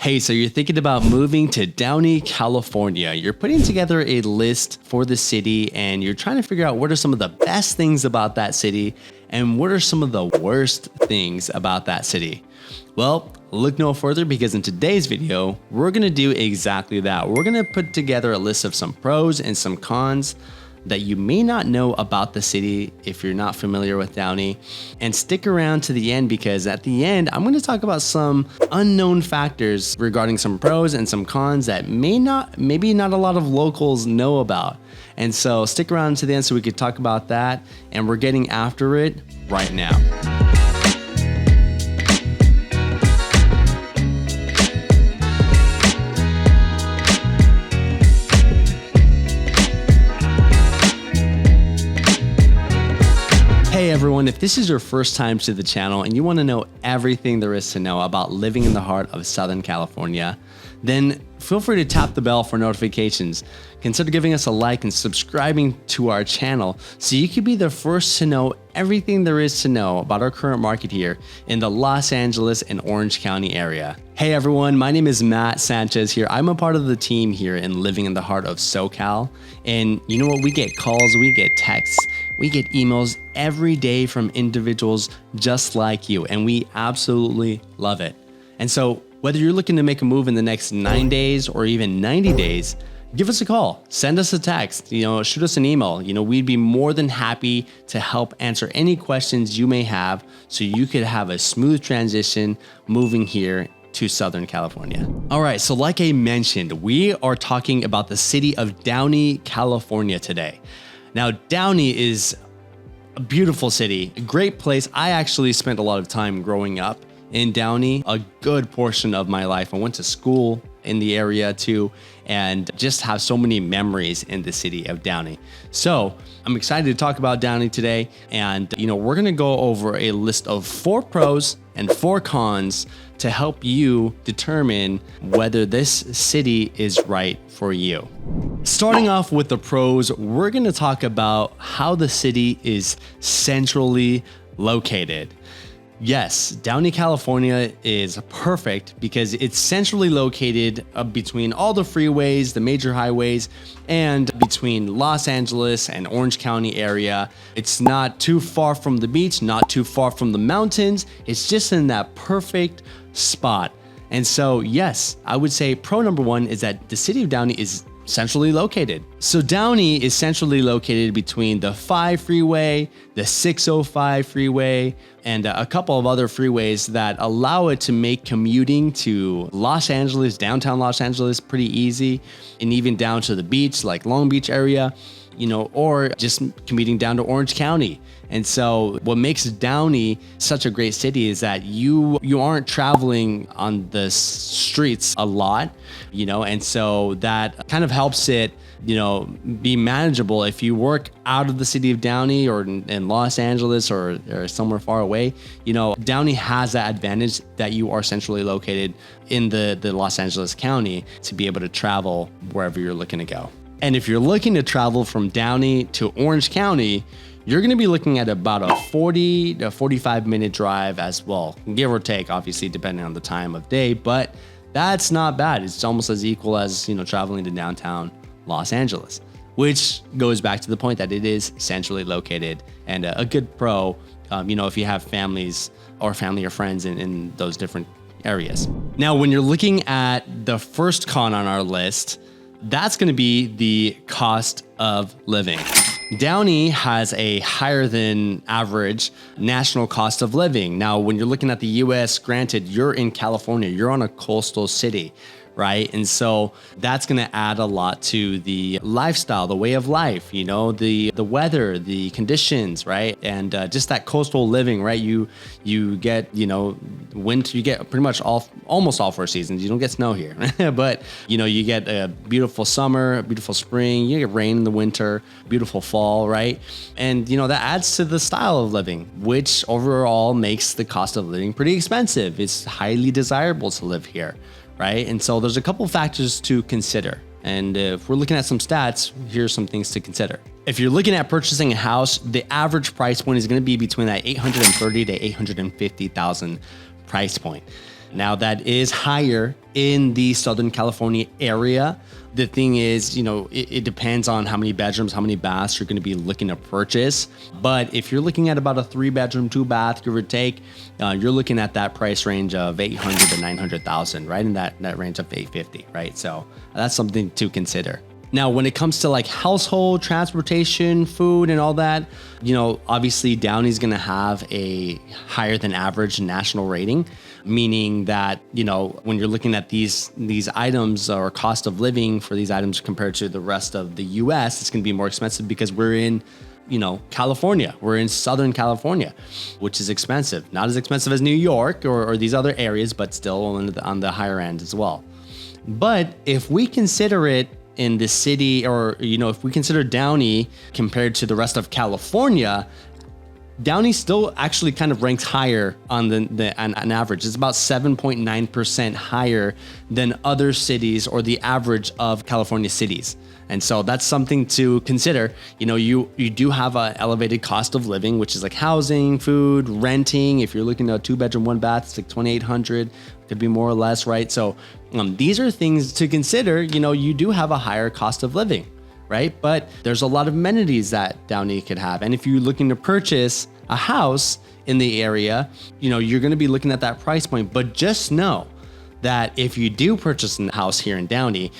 Hey, so you're thinking about moving to Downey, California. You're putting together a list for the city and you're trying to figure out what are some of the best things about that city and what are some of the worst things about that city. Well, look no further because in today's video, we're gonna do exactly that. We're gonna put together a list of some pros and some cons that you may not know about the city if you're not familiar with Downey. And stick around to the end because at the end, I'm going to talk about some unknown factors regarding some pros and some cons that maybe not a lot of locals know about. And so stick around to the end so we could talk about that. And we're getting after it right now. Hey everyone, if this is your first time to the channel and you want to know everything there is to know about living in the heart of Southern California, then feel free to tap the bell for notifications. Consider giving us a like and subscribing to our channel so you can be the first to know everything there is to know about our current market here in the Los Angeles and Orange County area. Hey everyone, my name is Matt Sanchez here. I'm a part of the team here in Living in the Heart of SoCal. And you know what? We get calls, we get texts, we get emails every day from individuals just like you, and we absolutely love it. And so whether you're looking to make a move in the next 9 days or even 90 days, give us a call, send us a text, shoot us an email. We'd be more than happy to help answer any questions you may have so you could have a smooth transition moving here to Southern California. All right, so like I mentioned, we are talking about the city of Downey, California today. Now, Downey is a beautiful city, a great place. I actually spent a lot of time growing up in Downey, a good portion of my life. I went to school in the area too, and just have so many memories in the city of Downey. So I'm excited to talk about Downey today. And, we're gonna go over a list of 4 pros and 4 cons to help you determine whether this city is right for you. Starting off with the pros, we're gonna talk about how the city is centrally located. Yes, Downey, California is perfect because it's centrally located between all the freeways, the major highways, and between Los Angeles and Orange County area. It's not too far from the beach, not too far from the mountains. It's just in that perfect spot. And so, yes, I would say pro number 1 is that the city of Downey is centrally located. So Downey is centrally located between the 5 freeway, the 605 freeway, and a couple of other freeways that allow it to make commuting to Los Angeles, downtown Los Angeles, pretty easy, and even down to the beach, like Long Beach area, or just commuting down to Orange County. And so what makes Downey such a great city is that you aren't traveling on the streets a lot, and so that kind of helps it, be manageable. If you work out of the city of Downey or in Los Angeles or somewhere far away, Downey has that advantage that you are centrally located in the Los Angeles County to be able to travel wherever you're looking to go. And if you're looking to travel from Downey to Orange County, you're going to be looking at about a 40 to 45 minute drive as well, give or take, obviously, depending on the time of day, but that's not bad. It's almost as equal as, traveling to downtown Los Angeles, which goes back to the point that it is centrally located and a good pro, if you have families or family or friends in those different areas. Now, when you're looking at the first con on our list, that's going to be the cost of living. Downey has a higher than average national cost of living. Now, when you're looking at the US, granted, you're in California, you're on a coastal city, right? And so that's going to add a lot to the lifestyle, the way of life, the weather, the conditions, right? And just that coastal living, right? You get, winter, you get pretty much almost all 4 seasons. You don't get snow here, but you get a beautiful summer, a beautiful spring, you get rain in the winter, beautiful fall, right? And that adds to the style of living, which overall makes the cost of living pretty expensive. It's highly desirable to live here, right? And so there's a couple factors to consider. And if we're looking at some stats, here's some things to consider. If you're looking at purchasing a house, the average price point is going to be between that $830,000 to $850,000 price point. Now that is higher in the Southern California area. The thing is, it depends on how many bedrooms, how many baths you're going to be looking to purchase. But if you're looking at about a 3-bedroom, 2-bath, give or take, you're looking at that price range of 800 to 900,000, right? In that range of 850, right? So that's something to consider. Now, when it comes to like household, transportation, food, and all that, obviously Downey's going to have a higher than average national rating, meaning that, when you're looking at these items or cost of living for these items compared to the rest of the US, it's going to be more expensive because we're in, California. We're in Southern California, which is expensive. Not as expensive as New York or these other areas, but still on the higher end as well. But if we consider it in the city, or if we consider Downey compared to the rest of California, Downey still actually kind of ranks higher on an average. It's about 7.9% higher than other cities or the average of California cities. And so that's something to consider. You do have an elevated cost of living, which is like housing, food, renting. If you're looking at a 2-bedroom, 1-bath, it's like $2,800, could be more or less, right? So these are things to consider. You do have a higher cost of living, right? But there's a lot of amenities that Downey could have. And if you're looking to purchase a house in the area, you're going to be looking at that price point. But just know that if you do purchase a house here in Downey,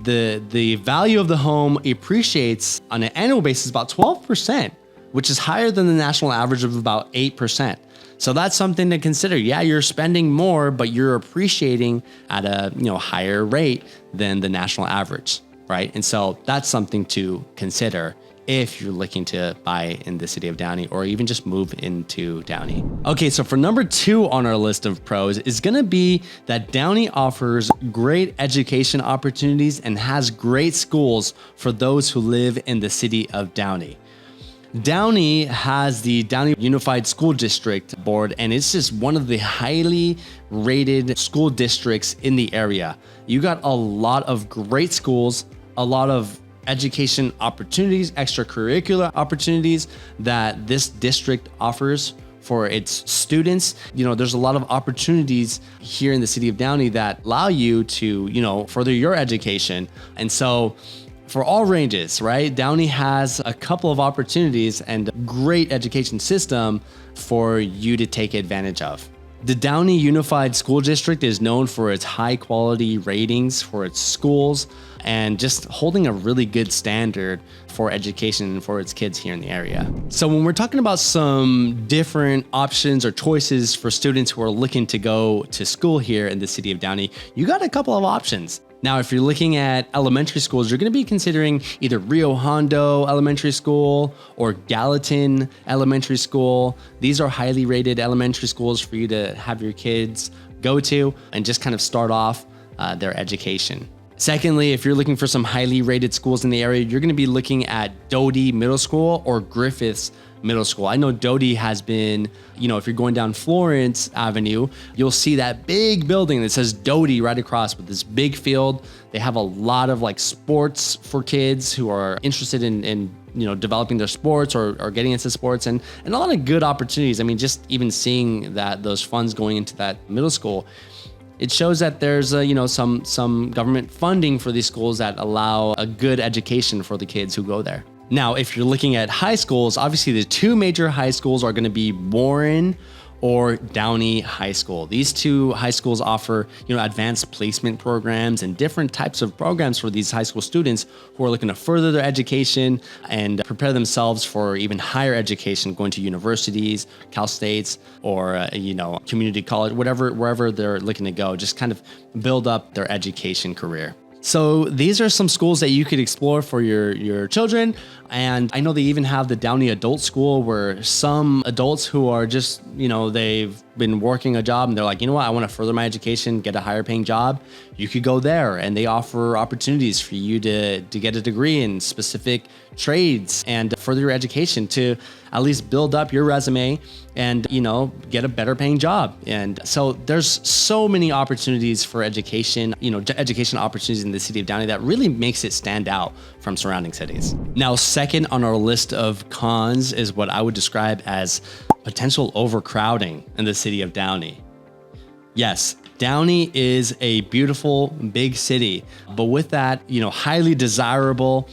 the value of the home appreciates on an annual basis about 12%, which is higher than the national average of about 8%. So that's something to consider. Yeah, you're spending more, but you're appreciating at a higher rate than the national average, right? And so that's something to consider if you're looking to buy in the city of Downey or even just move into Downey. Okay, so for number 2 on our list of pros is gonna be that Downey offers great education opportunities and has great schools for those who live in the city of Downey. Downey has the Downey Unified School District Board, and it's just one of the highly rated school districts in the area. You got a lot of great schools, a lot of education opportunities, extracurricular opportunities that this district offers for its students. There's a lot of opportunities here in the city of Downey that allow you to, further your education. And so for all ranges, right? Downey has a couple of opportunities and a great education system for you to take advantage of. The Downey Unified School District is known for its high quality ratings for its schools and just holding a really good standard for education for its kids here in the area. So when we're talking about some different options or choices for students who are looking to go to school here in the city of Downey, you got a couple of options. Now, if you're looking at elementary schools, you're going to be considering either Rio Hondo Elementary School or Gallatin Elementary School. These are highly rated elementary schools for you to have your kids go to and just kind of start off their education. Secondly, if you're looking for some highly rated schools in the area, you're going to be looking at Doty Middle School or Griffiths Middle School. I know Doty has been, if you're going down Florence Avenue, you'll see that big building that says Doty right across with this big field. They have a lot of like sports for kids who are interested in developing their sports or getting into sports and a lot of good opportunities. I mean, just even seeing that those funds going into that middle school, it shows that there's some government funding for these schools that allow a good education for the kids who go there. Now, if you're looking at high schools, obviously the 2 major high schools are going to be Warren or Downey High School. These 2 high schools offer, advanced placement programs and different types of programs for these high school students who are looking to further their education and prepare themselves for even higher education, going to universities, Cal States, or, community college, wherever they're looking to go, just kind of build up their education career. So these are some schools that you could explore for your children. And I know they even have the Downey Adult School where some adults who are just, they've been working a job and they're like, I want to further my education, get a higher paying job. You could go there and they offer opportunities for you to get a degree in specific trades and further your education to at least build up your resume and, get a better paying job. And so there's so many opportunities for education, education opportunities in the city of Downey that really makes it stand out from surrounding cities. Now, second on our list of cons is what I would describe as potential overcrowding in the city of Downey. Yes, Downey is a beautiful big city, but with that, highly desirable,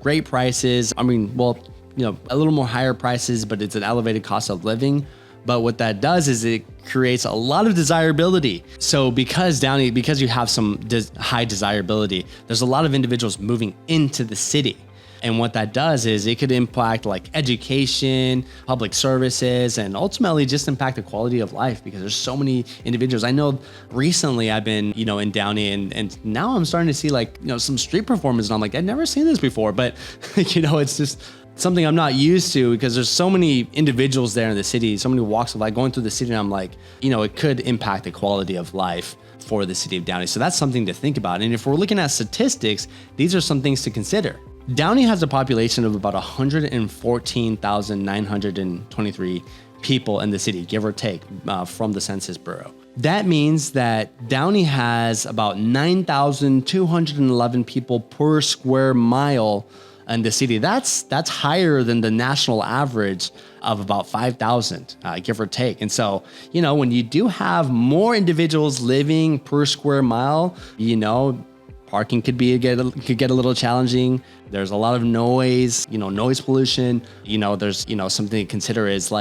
great prices. I mean, well, a little more higher prices, but it's an elevated cost of living. But what that does is it creates a lot of desirability. So because you have some high desirability, there's a lot of individuals moving into the city. And what that does is it could impact like education, public services, and ultimately just impact the quality of life because there's so many individuals. I know recently I've been, in Downey and now I'm starting to see some street performance and I'm like, I've never seen this before, but it's just something I'm not used to because there's so many individuals there in the city, so many walks of life going through the city. And I'm like, it could impact the quality of life for the city of Downey. So that's something to think about. And if we're looking at statistics, these are some things to consider. Downey has a population of about 114,923 people in the city, give or take, from the Census Bureau. That means that Downey has about 9,211 people per square mile in the city. That's higher than the national average of about 5,000, give or take. And so, when you do have more individuals living per square mile, parking could get a little challenging. There's a lot of noise, noise pollution. There's, something to consider is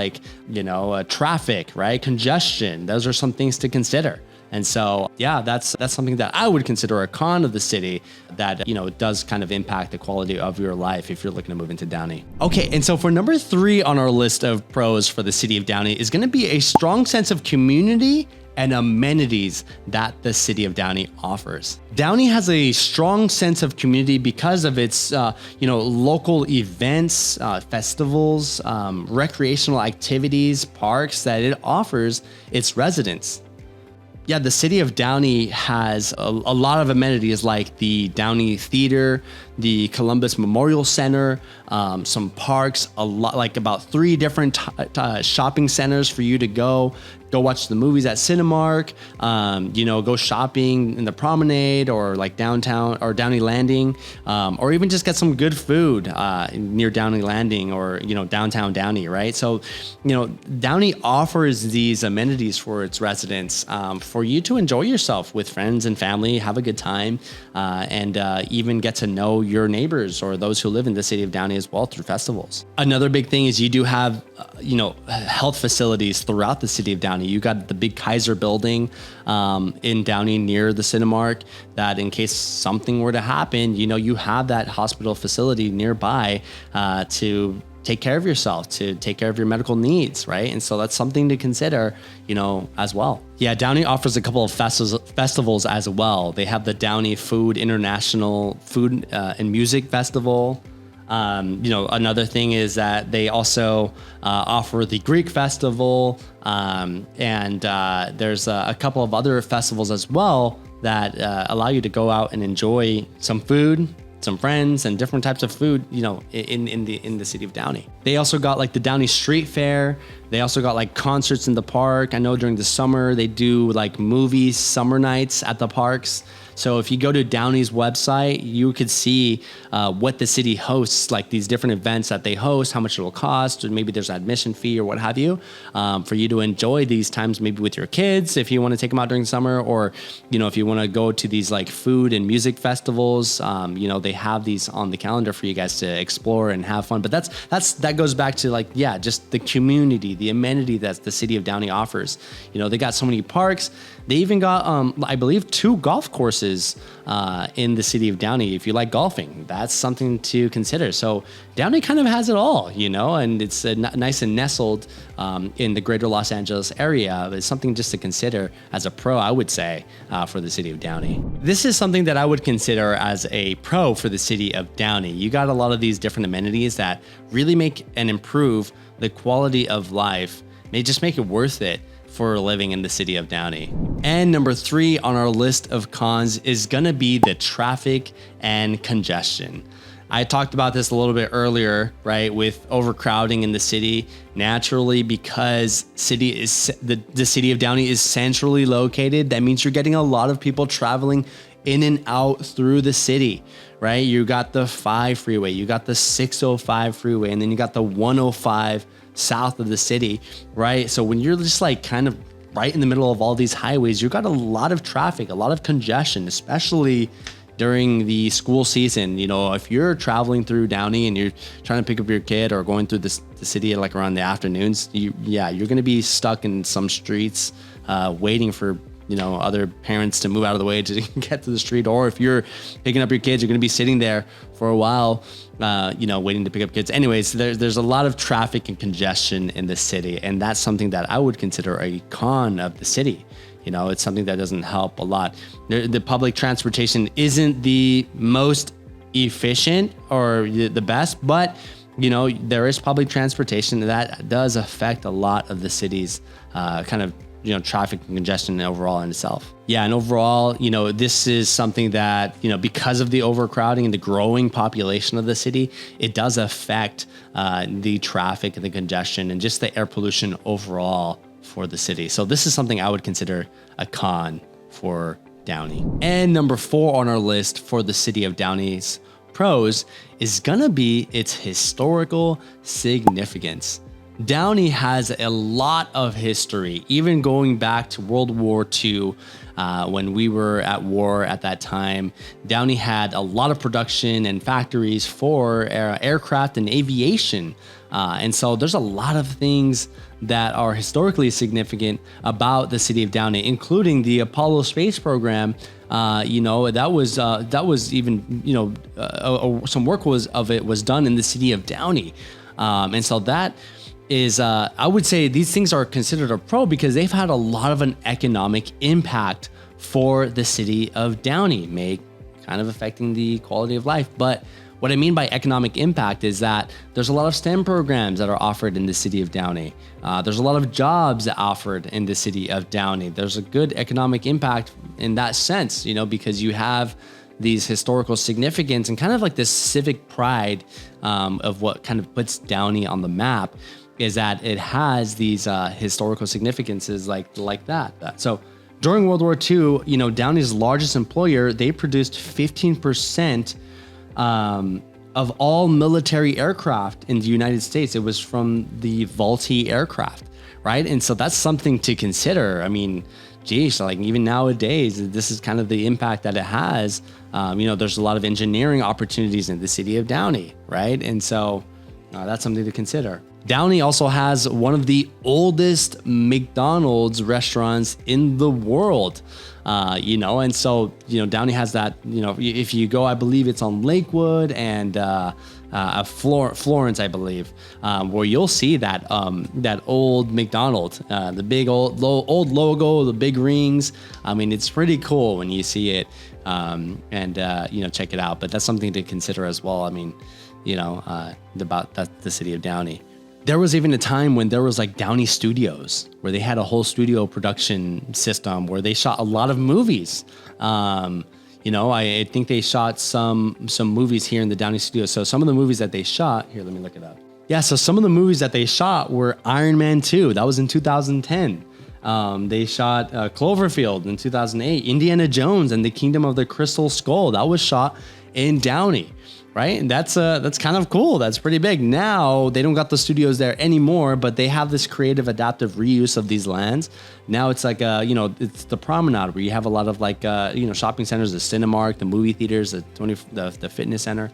traffic, right? Congestion. Those are some things to consider. And so, yeah, that's something that I would consider a con of the city that, does kind of impact the quality of your life if you're looking to move into Downey. Okay, and so for number 3 on our list of pros for the city of Downey is going to be a strong sense of community and amenities that the city of Downey offers. Downey has a strong sense of community because of its, local events, festivals, recreational activities, parks that it offers its residents. Yeah, the city of Downey has a lot of amenities like the Downey Theater, the Columbus Memorial Center, some parks, about 3 different shopping centers for you to go watch the movies at Cinemark, go shopping in the Promenade or like downtown or Downey Landing, or even just get some good food near Downey Landing or, downtown Downey, right? So, Downey offers these amenities for its residents for you to enjoy yourself with friends and family, have a good time, and even get to know your neighbors or those who live in the city of Downey as well through festivals. Another big thing is you do have, health facilities throughout the city of Downey. You got the big Kaiser building in Downey near the Cinemark that in case something were to happen, you have that hospital facility nearby to take care of yourself, to take care of your medical needs, right? And so that's something to consider, as well. Yeah, Downey offers a couple of festivals as well. They have the Downey International Food and Music Festival. Another thing is that they also offer the Greek Festival, and there's a couple of other festivals as well that allow you to go out and enjoy some food, some friends, and different types of food, in the city of Downey. They also got like the Downey Street Fair. They also got like concerts in the park. I know during the summer they do like movies, summer nights at the parks. So if you go to Downey's website, you could see what the city hosts, like these different events that they host, how much it will cost, or maybe there's an admission fee or what have you, for you to enjoy these times maybe with your kids if you want to take them out during summer, or, if you want to go to these like food and music festivals, they have these on the calendar for you guys to explore and have fun. But that goes back to just the community, the amenity that the city of Downey offers. They got so many parks. They even got, I believe, 2 golf courses in the city of Downey. If you like golfing, that's something to consider. So Downey kind of has it all, and it's nice and nestled in the greater Los Angeles area. It's something just to consider as a pro, I would say, for the city of Downey. This is something that I would consider as a pro for the city of Downey. You got a lot of these different amenities that really make and improve the quality of life. They just make it worth it for living in the city of Downey. And number 3 on our list of cons is gonna be the traffic and congestion. I talked about this a little bit earlier, right, with overcrowding in the city. Naturally, because the city of Downey is centrally located, that means you're getting a lot of people traveling in and out through the city, right? You got the 5 freeway, you got the 605 freeway, and then you got the 105 south of the city, right? So when you're just kind of right in the middle of all these highways, you've got a lot of traffic, a lot of congestion, especially during the school season. You know, if you're traveling through Downey and you're trying to pick up your kid or going through the city like around the afternoons, you're going to be stuck in some streets waiting for, you know, other parents to move out of the way to get to the street. Or if you're picking up your kids, you're going to be sitting there for a while, you know, waiting to pick up kids. Anyways, there's a lot of traffic and congestion in the city. And that's something that I would consider a con of the city. You know, it's something that doesn't help a lot. The public transportation isn't the most efficient or the best, but, you know, there is public transportation that does affect a lot of the city's kind of, you know, traffic and congestion overall in itself. Yeah, and overall, you know, this is something that, you know, because of the overcrowding and the growing population of the city, it does affect the traffic and the congestion and just the air pollution overall for the city. So this is something I would consider a con for Downey. And number 4 on our list for the city of Downey's pros is gonna be its historical significance. Downey has a lot of history, even going back to World War II, when we were at war at that time. Downey had a lot of production and factories for aircraft and aviation. And so there's a lot of things that are historically significant about the city of Downey, including the Apollo space program. You know, that was even, you know, some work was done in the city of Downey. And so that is, I would say these things are considered a pro because they've had a lot of an economic impact for the city of Downey, kind of affecting the quality of life. But what I mean by economic impact is that there's a lot of STEM programs that are offered in the city of Downey. There's a lot of jobs offered in the city of Downey. There's a good economic impact in that sense, you know, because you have these historical significance and kind of like this civic pride of what kind of puts Downey on the map is that it has these historical significances like that. So during World War II, you know, Downey's largest employer, they produced 15% of all military aircraft in the United States. It was from the Vultee aircraft, right? And so that's something to consider. I mean, geez, like even nowadays, this is kind of the impact that it has. You know, there's a lot of engineering opportunities in the city of Downey, right? And so that's something to consider. Downey also has one of the oldest McDonald's restaurants in the world, you know, and so, you know, Downey has that, you know, if you go, I believe it's on Lakewood and Florence, I believe, where you'll see that old McDonald's, the big old logo, the big rings. I mean, it's pretty cool when you see it, and you know, check it out. But that's something to consider as well. I mean, you know, about the city of Downey. There was even a time when there was like Downey Studios, where they had a whole studio production system where they shot a lot of movies. You know, I think they shot some movies here in the Downey Studios. So some of the movies that they shot, here, let me look it up. Yeah, so some of the movies that they shot were Iron Man 2. That was in 2010. They shot Cloverfield in 2008. Indiana Jones and the Kingdom of the Crystal Skull. That was shot in Downey. Right? And that's kind of cool. That's pretty big. Now they don't got the studios there anymore, but they have this creative adaptive reuse of these lands. Now it's like, you know, it's the promenade where you have a lot of like, you know, shopping centers, the Cinemark, the movie theaters, the fitness center.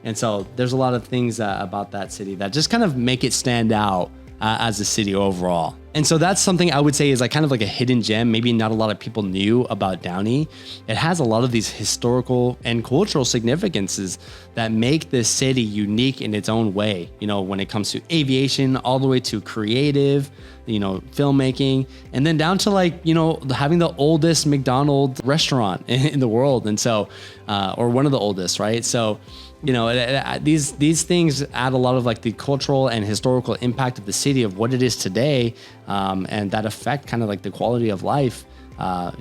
And so there's a lot of things about that city that just kind of make it stand out as a city overall. And so that's something I would say is like kind of like a hidden gem. Maybe not a lot of people knew about Downey. It has a lot of these historical and cultural significances that make this city unique in its own way. You know, when it comes to aviation, all the way to creative, you know, filmmaking, and then down to like, you know, having the oldest McDonald's restaurant in the world. And so, or one of the oldest, right? So, you know, these things add a lot of like the cultural and historical impact of the city of what it is today, and that affect kind of like the quality of life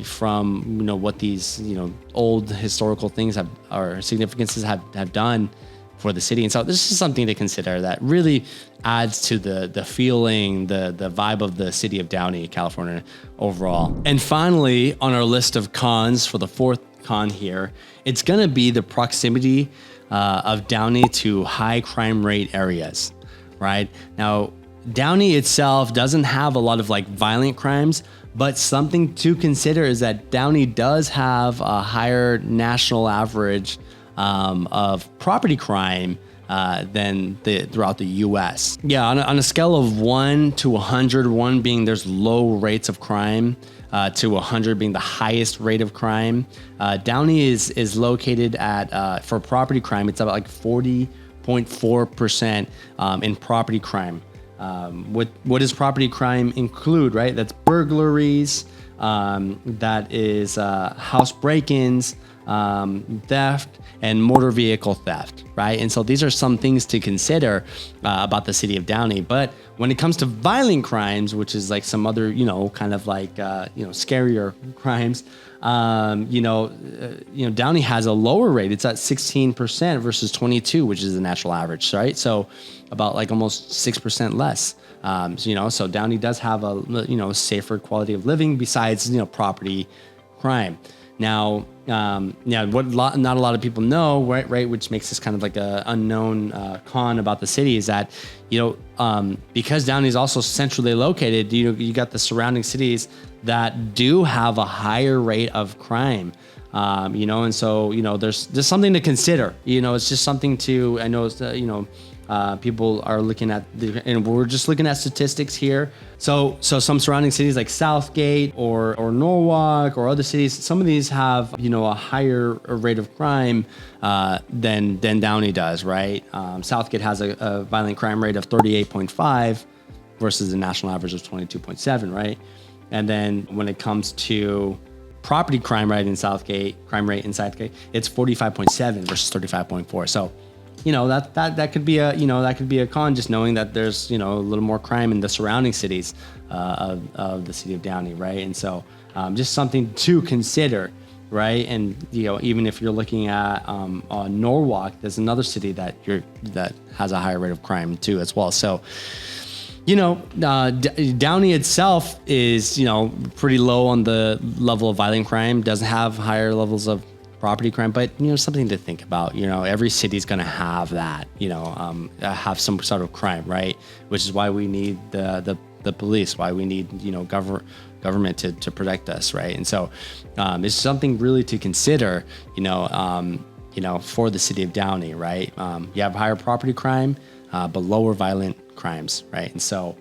from, you know, what these, you know, old historical things or significances have done for the city. And so this is something to consider that really adds to the feeling, the vibe of the city of Downey, California overall. And finally, on our list of cons for the 4th con here, it's gonna be the proximity of Downey to high crime rate areas, right? Now, Downey itself doesn't have a lot of like violent crimes, But something to consider is that Downey does have a higher national average of property crime than throughout the U.S. Yeah, on a scale of 1 to 100, 1 being there's low rates of crime, to 100 being the highest rate of crime, Downey is located at, for property crime, it's about like 40.4% in property crime. What does property crime include, right? That's burglaries, that is house break-ins, theft, and motor vehicle theft, right? And so these are some things to consider about the city of Downey. But when it comes to violent crimes, which is like some other, kind of like, scarier crimes, Downey has a lower rate. It's at 16% versus 22, which is the national average, right? So about like almost 6% less. So Downey does have a, safer quality of living besides, property crime. Now, what not a lot of people know, right, which makes this kind of like a unknown con about the city is that, because Downey is also centrally located, you got the surrounding cities that do have a higher rate of crime, and so, there's something to consider, it's just something to, I know, people are looking at, and we're just looking at statistics here. So some surrounding cities like Southgate or Norwalk or other cities, some of these have, a higher rate of crime than Downey does, right? Southgate has a violent crime rate of 38.5 versus the national average of 22.7, right? And then when it comes to property crime rate in Southgate, it's 45.7 versus 35.4. So, that could be a con, just knowing that there's, a little more crime in the surrounding cities of the city of Downey, right? And so just something to consider, right? And, even if you're looking at Norwalk, there's another city that has a higher rate of crime too as well. So, Downey itself is, pretty low on the level of violent crime, doesn't have higher levels of property crime, but something to think about. Every city's going to have that, have some sort of crime, right? Which is why we need the police, why we need government to protect us, right? And so it's something really to consider, for the city of Downey, right? You have higher property crime, but lower violent crimes, right? And so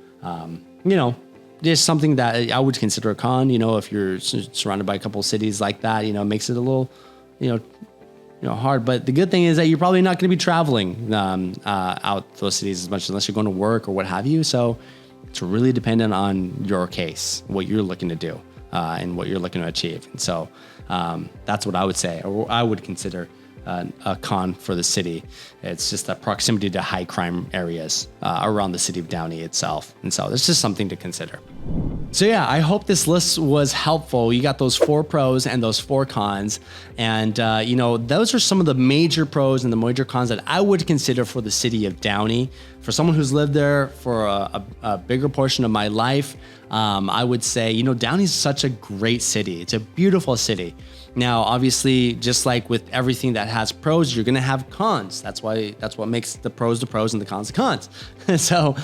just something that I would consider a con. If you're surrounded by a couple of cities like that, makes it a little hard. But the good thing is that you're probably not going to be traveling out those cities as much unless you're going to work or what have you. So it's really dependent on your case, what you're looking to do and what you're looking to achieve. And so that's what I would say, or I would consider a con for the city. It's just the proximity to high crime areas around the city of Downey itself. And so it's just something to consider. So yeah, I hope this list was helpful. You got those 4 pros and those 4 cons. And, those are some of the major pros and the major cons that I would consider for the city of Downey. For someone who's lived there for a bigger portion of my life, I would say, Downey's such a great city. It's a beautiful city. Now, obviously, just like with everything that has pros, you're going to have cons. That's what makes the pros and the cons the cons. So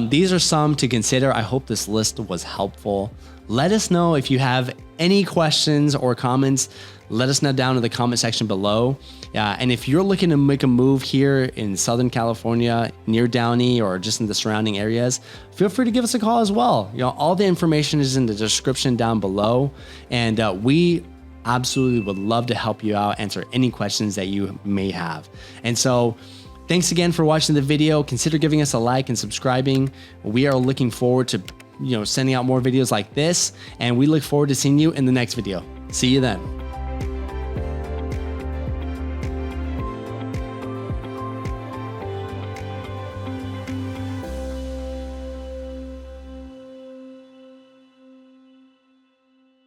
these are some to consider. I hope this list was helpful. Let us know if you have any questions or comments. Let us know down in the comment section below. And if you're looking to make a move here in Southern California, near Downey or just in the surrounding areas, feel free to give us a call as well. All the information is in the description down below. And we absolutely would love to help you out, answer any questions that you may have. And so thanks again for watching the video. Consider giving us a like and subscribing. We are looking forward to, sending out more videos like this, and we look forward to seeing you in the next video. See you then.